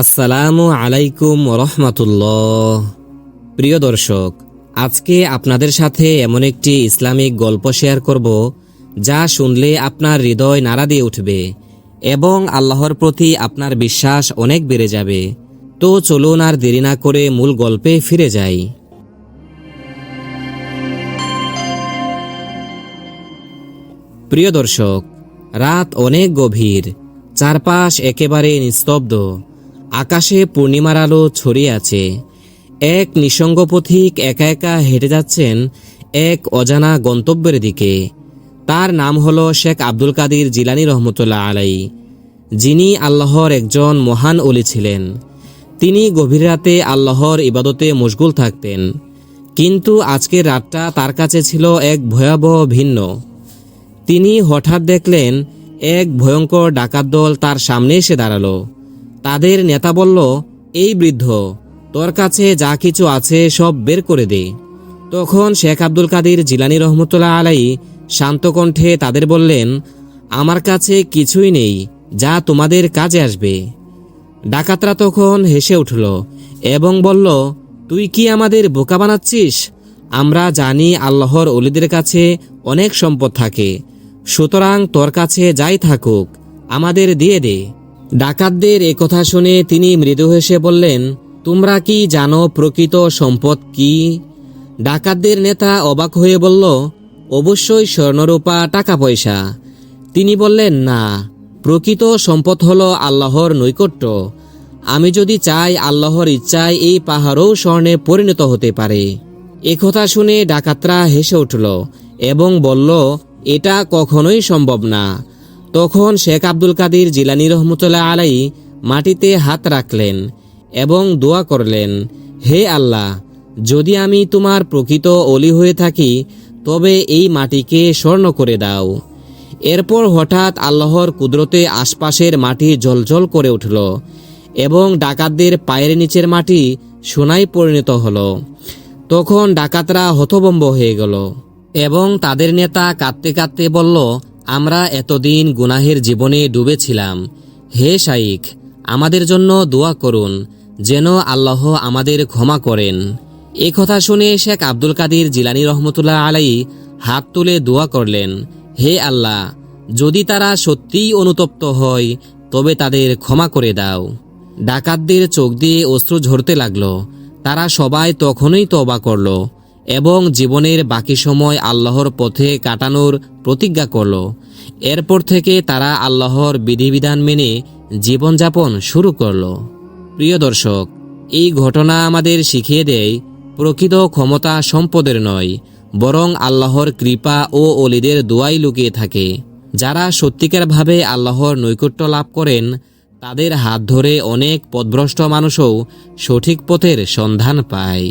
আসসালামু আলাইকুম রহমাতুল্লাহ। প্রিয় দর্শক, আজকে আপনাদের সাথে এমন একটি ইসলামিক গল্প শেয়ার করব যা শুনলে আপনার হৃদয় নাড়া দিয়ে উঠবে এবং আল্লাহর প্রতি আপনার বিশ্বাস অনেক বেড়ে যাবে। তো চলুন আর দেরি না করে মূল গল্পে ফিরে যাই। প্রিয় দর্শক, রাত অনেক গভীর, চারপাশ একেবারে নিস্তব্ধ। আকাশে পূর্ণিমার আলো ছড়িয়ে আছে। এক নিঃসঙ্গ পথিক একা একা হেঁটে যাচ্ছেন এক অজানা গন্তব্যের দিকে। তার নাম হলো শেখ আব্দুল কাদির জিলানী রহমতুল্লাহ আলাই, যিনি আল্লাহর একজন মহান ওলি ছিলেন। তিনি গভীর রাতে আল্লাহর ইবাদতে মশগুল থাকতেন, কিন্তু আজকের রাতটা তার কাছে ছিল এক ভয়াবহ ভিন্ন। তিনি হঠাৎ দেখলেন এক ভয়ঙ্কর ডাকাত দল তার সামনে এসে দাঁড়ালো। তাদের নেতা বলল, এই বৃদ্ধ, তোর কাছে যা কিছু আছে সব বের করে দে। তখন শেখ আব্দুল কাদির জিলানী রহমতুল্লাহ আলাই শান্ত কণ্ঠে তাদের বললেন, আমার কাছে কিছুই নেই যা তোমাদের কাজে আসবে। ডাকাতরা তখন হেসে উঠল এবং বলল, তুই কি আমাদের বোকা বানাচ্ছিস? আমরা জানি আল্লাহর ওলিদের কাছে অনেক সম্পদ থাকে, সুতরাং তোর কাছে যাই থাকুক আমাদের দিয়ে দে। ডাকাতদের একথা শুনে তিনি মৃদু হেসে বললেন, তোমরা কি জানো প্রকৃত সম্পদ কি? ডাকাতদের নেতা অবাক হয়ে বলল, অবশ্যই স্বর্ণরূপা, টাকা পয়সা। তিনি বললেন, না, প্রকৃত সম্পদ হলো আল্লাহর নৈকট্য। আমি যদি চাই, আল্লাহর ইচ্ছায় এই পাহাড়ও স্বর্ণে পরিণত হতে পারে। একথা শুনে ডাকাতরা হেসে উঠল এবং বলল, এটা কখনোই সম্ভব না। তখন শেখ আব্দুল কাদির জিলানী রহমতুল্লাহ আলাই মাটিতে হাত রাখলেন এবং দোয়া করলেন, হে আল্লাহ, যদি আমি তোমার প্রকৃত অলি হয়ে থাকি তবে এই মাটিকে স্বর্ণ করে দাও। এরপর হঠাৎ আল্লাহর কুদরতে আশপাশের মাটি জ্বলজ্বল করে উঠল এবং ডাকাতদের পায়ের নিচের মাটি সোনায় পরিণত হলো। তখন ডাকাতরা হতভম্ব হয়ে গেল এবং তাদের নেতা কাঁদতে কাঁদতে বলল, আমরা এতদিন গুনাহের জীবনে ডুবেছিলাম। হে শাইখ, আমাদের জন্য দোয়া করুন যেন আল্লাহ আমাদের ক্ষমা করেন। এ কথা শুনে শেখ আব্দুল কাদির জিলানী রহমতুল্লাহ আলাই হাত তুলে দোয়া করলেন, হে আল্লাহ, যদি তারা সত্যিই অনুতপ্ত হয় তবে তাদের ক্ষমা করে দাও। ডাকাতদের চোখ দিয়ে অশ্রু ঝরতে লাগলো। তারা সবাই তখনই তওবা করল এবং জীবনের বাকি সময় আল্লাহর পথে কাটানোর প্রতিজ্ঞা করল। এরপর থেকে তারা আল্লাহর বিধিবিধান মেনে জীবনযাপন শুরু করল। প্রিয় দর্শক, এই ঘটনা আমাদের শিখিয়ে দেয়, প্রকৃত ক্ষমতা সম্পদের নয়, বরং আল্লাহর কৃপা ও ওলিদের দোয়াই লুকিয়ে থাকে। যারা সত্যিকারভাবে আল্লাহর নৈকট্য লাভ করেন তাদের হাত ধরে অনেক পথভ্রষ্ট মানুষও সঠিক পথের সন্ধান পায়।